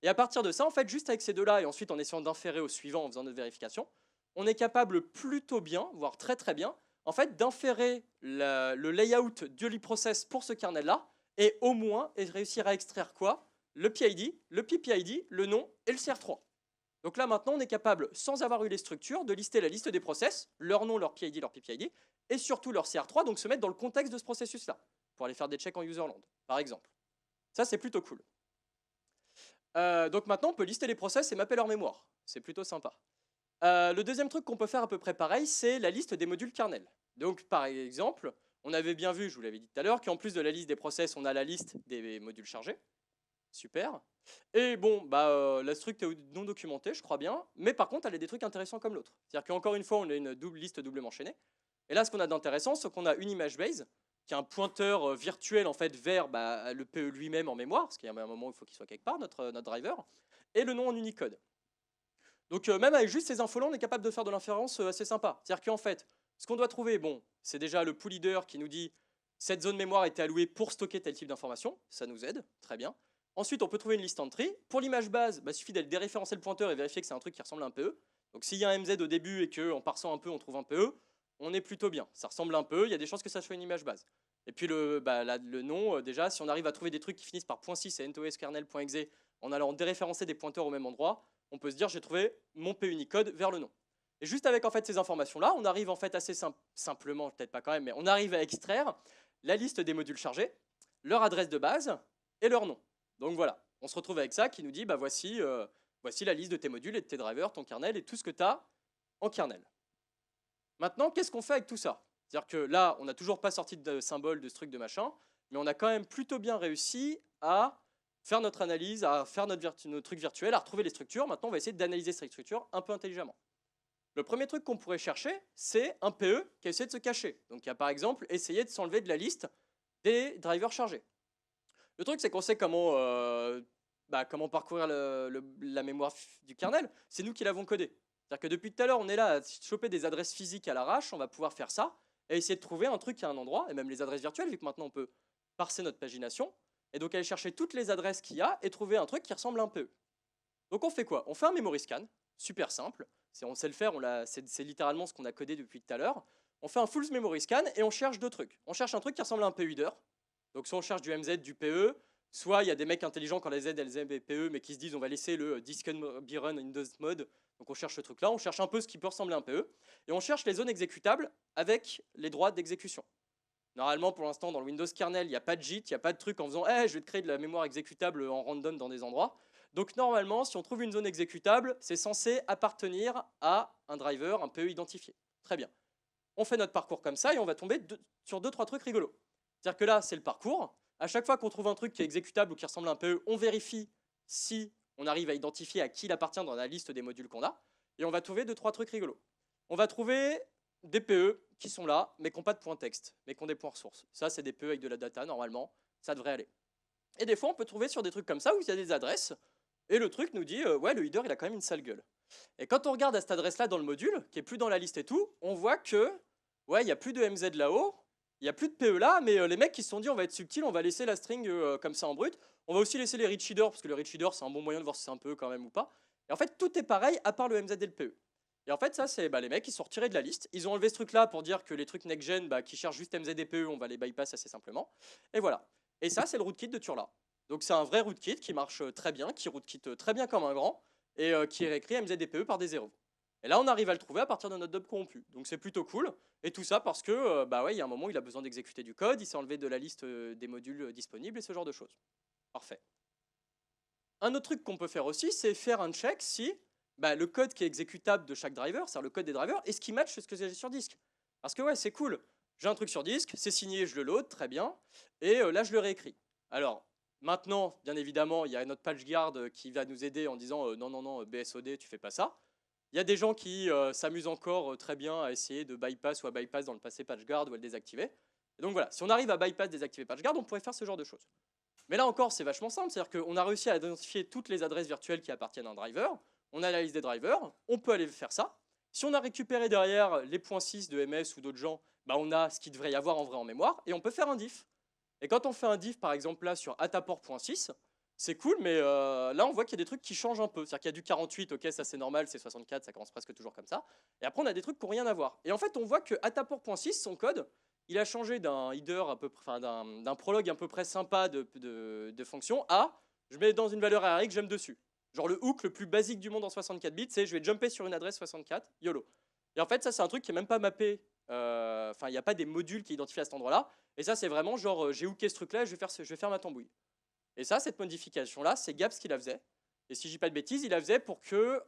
Et à partir de ça, en fait, juste avec ces deux-là, et ensuite en essayant d'inférer au suivant en faisant notre vérification, on est capable plutôt bien, voire très très bien, en fait, d'inférer le layout de l'e-process pour ce kernel-là, et au moins réussir à extraire quoi? Le PID, le PPID, le nom et le CR3. Donc là, maintenant, on est capable, sans avoir eu les structures, de lister la liste des process, leur nom, leur PID, leur PPID, et surtout leur CR3, donc se mettre dans le contexte de ce processus-là, pour aller faire des checks en userland, par exemple. Ça, c'est plutôt cool. Donc maintenant, on peut lister les process et mapper leur mémoire. C'est plutôt sympa. Le deuxième truc qu'on peut faire à peu près pareil, c'est la liste des modules kernel. Donc par exemple, on avait bien vu, je vous l'avais dit tout à l'heure, qu'en plus de la liste des process, on a la liste des modules chargés. Super. Et bon, la struct est non documentée, je crois bien, mais par contre, elle a des trucs intéressants comme l'autre. C'est-à-dire qu'encore une fois, on a une liste doublement chaînée. Et là, ce qu'on a d'intéressant, c'est qu'on a une image base, qui est un pointeur virtuel en fait vers le PE lui-même en mémoire, parce qu'il y a un moment où il faut qu'il soit quelque part, notre driver, et le nom en Unicode. Donc même avec juste ces infos-là, on est capable de faire de l'inférence assez sympa. C'est-à-dire qu'en fait, ce qu'on doit trouver, bon, c'est déjà le pool leader qui nous dit cette zone mémoire était allouée pour stocker tel type d'information, ça nous aide, très bien. Ensuite, on peut trouver une list entry. Pour l'image base, il suffit d'aller déréférencer le pointeur et vérifier que c'est un truc qui ressemble à un PE. Donc s'il y a un MZ au début et qu'en parsant un peu, on trouve un PE, on est plutôt bien. Ça ressemble un peu, il y a des chances que ça soit une image base. Et puis le nom, déjà, si on arrive à trouver des trucs qui finissent par .6 et ntosKernel.exe en allant déréférencer des pointeurs au même endroit, on peut se dire j'ai trouvé mon PE Unicode vers le nom. Et juste avec en fait ces informations-là, on arrive en fait assez simplement, peut-être pas quand même, mais on arrive à extraire la liste des modules chargés, leur adresse de base et leur nom. Donc voilà, on se retrouve avec ça qui nous dit voici la liste de tes modules et de tes drivers, ton kernel et tout ce que tu as en kernel. Maintenant, qu'est-ce qu'on fait avec tout ça? C'est-à-dire que là, on n'a toujours pas sorti de symbole, de ce truc, de machin, mais on a quand même plutôt bien réussi à faire notre analyse, à faire notre truc virtuel, à retrouver les structures. Maintenant, on va essayer d'analyser ces structures un peu intelligemment. Le premier truc qu'on pourrait chercher, c'est un PE qui a essayé de se cacher. Donc, il y a par exemple essayé de s'enlever de la liste des drivers chargés. Le truc, c'est qu'on sait comment parcourir la mémoire du kernel. C'est nous qui l'avons codé. C'est-à-dire que depuis tout à l'heure, on est là à choper des adresses physiques à l'arrache. On va pouvoir faire ça et essayer de trouver un truc à un endroit, et même les adresses virtuelles, vu que maintenant on peut parser notre pagination. Et donc aller chercher toutes les adresses qu'il y a et trouver un truc qui ressemble un peu. Donc on fait quoi? On fait un memory scan, super simple. On sait le faire, c'est littéralement ce qu'on a codé depuis tout à l'heure. On fait un full memory scan et on cherche deux trucs. On cherche un truc qui ressemble à un PE header. Donc soit on cherche du MZ, du PE, soit il y a des mecs intelligents quand les Z, LZ et PE, mais qui se disent on va laisser le disk be run Windows mode. Donc on cherche ce truc-là, on cherche un peu ce qui peut ressembler à un PE, et on cherche les zones exécutables avec les droits d'exécution. Normalement, pour l'instant, dans le Windows kernel, il n'y a pas de JIT, il n'y a pas de truc en faisant je vais te créer de la mémoire exécutable en random dans des endroits. Donc normalement, si on trouve une zone exécutable, c'est censé appartenir à un driver, un PE identifié. Très bien. On fait notre parcours comme ça et on va tomber sur 2-3 trucs rigolos. C'est-à-dire que là, c'est le parcours. À chaque fois qu'on trouve un truc qui est exécutable ou qui ressemble à un PE, on vérifie si on arrive à identifier à qui il appartient dans la liste des modules qu'on a. Et on va trouver 2-3 trucs rigolos. On va trouver des PE qui sont là, mais qui n'ont pas de point texte, mais qui ont des points ressources. Ça, c'est des PE avec de la data, normalement. Ça devrait aller. Et des fois, on peut trouver sur des trucs comme ça où il y a des adresses. Et le truc nous dit, ouais, le header, il a quand même une sale gueule. Et quand on regarde à cette adresse-là dans le module, qui est plus dans la liste et tout, on voit que, ouais, il n'y a plus de MZ là-haut, il n'y a plus de PE là, mais les mecs qui se sont dit, on va être subtil, on va laisser la string comme ça en brut. On va aussi laisser les rich headers, parce que le rich header, c'est un bon moyen de voir si c'est un PE quand même ou pas. Et en fait, tout est pareil, à part le MZ et le PE. Et en fait, ça, c'est les mecs qui sont retirés de la liste. Ils ont enlevé ce truc-là pour dire que les trucs next-gen qui cherchent juste MZ et PE, on va les bypass assez simplement. Et voilà. Et ça, c'est le rootkit de Turla. Donc c'est un vrai rootkit qui marche très bien, qui rootkit très bien comme un grand, et qui réécrit MZ et PE par des zéros. Et là, on arrive à le trouver à partir de notre dub corrompu. Donc c'est plutôt cool. Et tout ça parce que, ouais, il y a un moment où il a besoin d'exécuter du code, il s'est enlevé de la liste des modules disponibles et ce genre de choses. Parfait. Un autre truc qu'on peut faire aussi, c'est faire un check si le code qui est exécutable de chaque driver, c'est-à-dire le code des drivers, est-ce qu'il match ce que j'ai sur disque. Parce que ouais, c'est cool. J'ai un truc sur disque, c'est signé, je le load, très bien. Et là, je le réécris. Alors, maintenant, bien évidemment, il y a notre PatchGuard qui va nous aider en disant non, BSOD, tu fais pas ça. Il y a des gens qui s'amusent encore très bien à essayer de bypass ou à bypass dans le passé PatchGuard ou à le désactiver. Et donc voilà, si on arrive à bypass, désactiver PatchGuard, on pourrait faire ce genre de choses. Mais là encore, c'est vachement simple, c'est-à-dire qu'on a réussi à identifier toutes les adresses virtuelles qui appartiennent à un driver, on a la liste des drivers, on peut aller faire ça. Si on a récupéré derrière les .6 de MS ou d'autres gens, on a ce qu'il devrait y avoir en vrai en mémoire, et on peut faire un diff. Et quand on fait un diff, par exemple là, sur ataport.6, c'est cool, mais là, on voit qu'il y a des trucs qui changent un peu. C'est-à-dire qu'il y a du 48, ok, ça c'est normal, c'est 64, ça commence presque toujours comme ça. Et après, on a des trucs qui n'ont rien à voir. Et en fait, on voit que ataport.6, son code, il a changé d'un header d'un prologue à peu près sympa de fonction à je mets dans une valeur array que j'aime dessus. Genre le hook le plus basique du monde en 64 bits, c'est je vais jumper sur une adresse 64, YOLO. Et en fait, ça, c'est un truc qui n'est même pas mappé. Il n'y a pas des modules qui identifient à cet endroit-là. Et ça, c'est vraiment genre j'ai hooké ce truc-là et je vais faire ma tambouille. Et ça, cette modification-là, c'est Gaps qui la faisait. Et si je dis pas de bêtises, il la faisait pour que,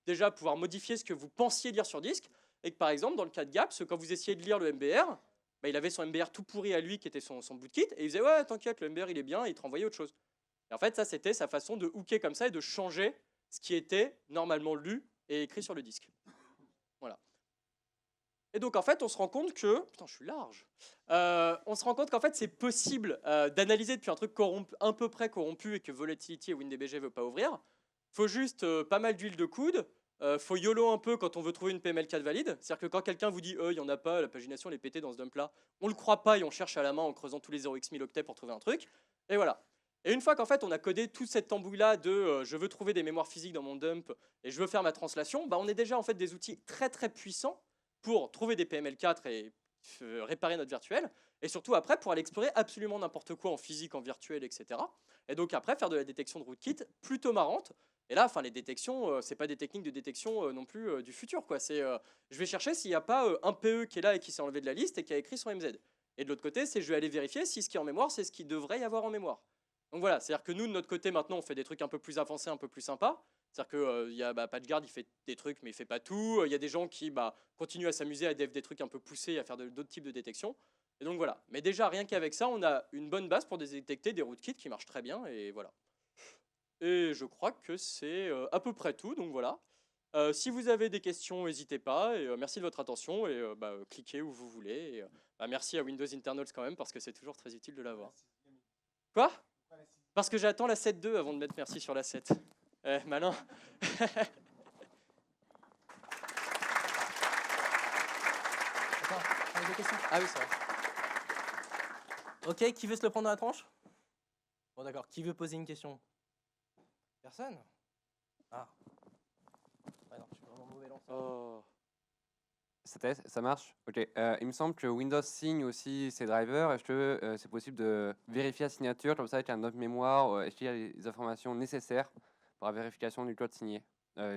déjà, pouvoir modifier ce que vous pensiez lire sur disque. Et que, par exemple, dans le cas de Gaps, quand vous essayez de lire le MBR, il avait son MBR tout pourri à lui, qui était son bootkit. Et il faisait, ouais, t'inquiète, le MBR, il est bien, et il te renvoyait autre chose. Et en fait, ça, c'était sa façon de hooker comme ça et de changer ce qui était normalement lu et écrit sur le disque. Voilà. Et donc, en fait, on se rend compte que... Putain, je suis large. On se rend compte qu'en fait, c'est possible d'analyser depuis un truc à peu près corrompu et que Volatility et WinDBG ne veut pas ouvrir. Il faut juste pas mal d'huile de coude. Faut YOLO un peu quand on veut trouver une PML4 valide. C'est-à-dire que quand quelqu'un vous dit « il n'y en a pas, la pagination elle est pétée dans ce dump-là », on ne le croit pas et on cherche à la main en creusant tous les 0x1000 octets pour trouver un truc. Et voilà. Et une fois qu'en fait on a codé toute cette tambouille-là de je veux trouver des mémoires physiques dans mon dump et je veux faire ma translation, bah, on est déjà en fait des outils très très puissants pour trouver des PML4 et réparer notre virtuel, et surtout après pour aller explorer absolument n'importe quoi en physique, en virtuel, etc. Et donc après faire de la détection de rootkit plutôt marrante. Et là, enfin, les détections, c'est pas des techniques de détection non plus du futur, quoi. C'est, je vais chercher s'il n'y a pas un PE qui est là et qui s'est enlevé de la liste et qui a écrit son MZ. Et de l'autre côté, c'est je vais aller vérifier si ce qui est en mémoire, c'est ce qu'il devrait y avoir en mémoire. Donc voilà, c'est-à-dire que nous, de notre côté, maintenant, on fait des trucs un peu plus avancés, un peu plus sympas. C'est-à-dire que y a PatchGuard, il fait des trucs, mais il fait pas tout. Il y a des gens qui continuent à s'amuser à dev des trucs un peu poussés, à faire d'autres types de détection. Et donc voilà. Mais déjà, rien qu'avec ça, on a une bonne base pour détecter des rootkits qui marchent très bien. Et voilà. Et je crois que c'est à peu près tout. Donc voilà. Si vous avez des questions, n'hésitez pas. Et merci de votre attention. Et cliquez où vous voulez. Et, merci à Windows Internals quand même, parce que c'est toujours très utile de l'avoir. Quoi ? Parce que j'attends la 7.2 avant de mettre merci sur la 7. Malin. Attends, des questions. Ah oui, c'est vrai. Ok, qui veut se le prendre dans la tranche? Bon d'accord, qui veut poser une question? Personne? Ah. Ouais, non, je suis vraiment mauvais lanceur. Oh. Ça marche? Ok. Il me semble que Windows signe aussi ses drivers. Est-ce que c'est possible de vérifier la signature comme ça avec un note mémoire? Est-ce qu'il y a les informations nécessaires pour la vérification du code signé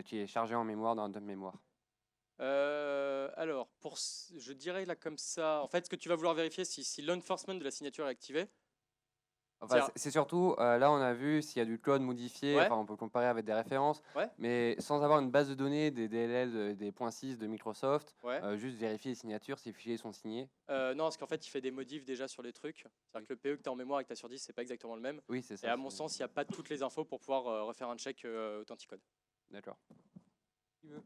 qui est chargé en mémoire dans un dump mémoire? Alors, je dirais là comme ça, en fait, ce que tu vas vouloir vérifier, si l'enforcement de la signature est activé. Enfin, c'est surtout, là on a vu s'il y a du code modifié, Ouais. enfin on peut comparer avec des références, Ouais. mais sans avoir une base de données, des DLL, des .6 de Microsoft, Ouais. juste vérifier les signatures, si les fichiers sont signés. Non, parce qu'en fait, il fait des modifs déjà sur les trucs. C'est-à-dire que le PE que tu as en mémoire et que tu as sur 10, c'est pas exactement le même. Oui, c'est ça. Et à mon sens, il n'y a pas toutes les infos pour pouvoir refaire un check authenticode. D'accord. Qui veut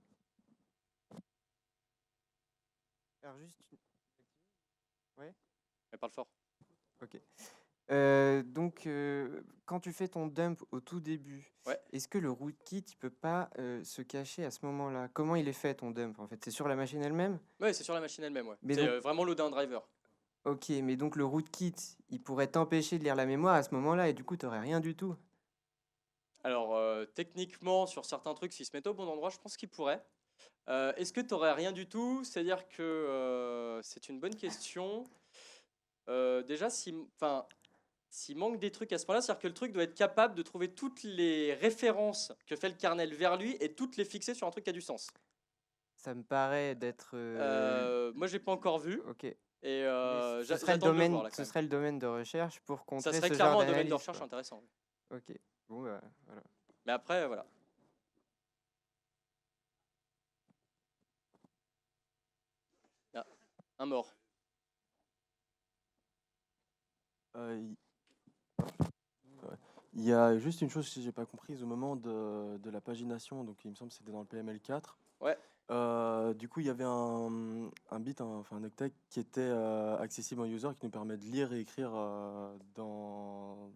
Alors juste Mais parle fort. Ok. Donc, quand tu fais ton dump au tout début, Ouais. est-ce que le rootkit il peut pas se cacher à ce moment-là? Comment il est fait ton dump en fait? C'est sur la machine elle-même? Ouais, c'est sur la machine elle-même, ouais. Mais C'est donc- vraiment loader un driver. Ok, mais donc le rootkit, il pourrait t'empêcher de lire la mémoire à ce moment-là et du coup, tu n'aurais rien du tout. Alors, techniquement, sur certains trucs, s'il se mettait au bon endroit, je pense qu'il pourrait. Est-ce que tu n'aurais rien du tout? C'est-à-dire que c'est une bonne question. Déjà, s'il manque des trucs à ce point-là, c'est-à-dire que le truc doit être capable de trouver toutes les références que fait le kernel vers lui et toutes les fixer sur un truc qui a du sens. Ça me paraît d'être. Moi, j'ai pas encore vu. Ok. Et Mais ce serait le j'attends de le domaine, voir, là, quand ce même. serait le domaine de recherche pour contrer Ça serait ce clairement genre un domaine de d'analyse, recherche quoi. intéressant. Ok. Bon, bah, voilà. Mais après, voilà. Ah, un mort. Il il y a juste une chose que j'ai pas comprise au moment de la pagination, donc il me semble que c'était dans le PML4. Ouais. Du coup, il y avait un bit, enfin un octet qui était accessible en user qui nous permet de lire et écrire dans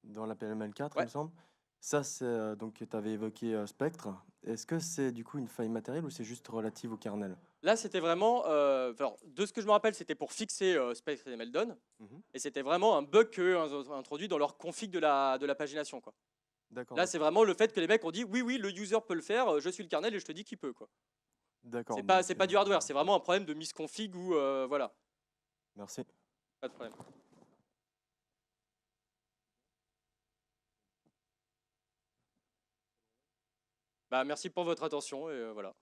la PML4, il Ouais. me semble. Ça, c'est donc tu avais évoqué Spectre. Est-ce que c'est du coup une faille matérielle ou c'est juste relative au kernel? Là, c'était vraiment. Alors, de ce que je me rappelle, c'était pour fixer Spectre et Meldon. Mhm. Et c'était vraiment un bug qu'eux ont introduit dans leur config de la pagination, quoi. D'accord. Là, c'est vraiment le fait que les mecs ont dit oui, oui, le user peut le faire, je suis le kernel et je te dis qu'il peut, quoi. D'accord. C'est pas du hardware, c'est vraiment un problème de misconfig ou voilà, Merci. pas de problème. Merci pour votre attention et voilà.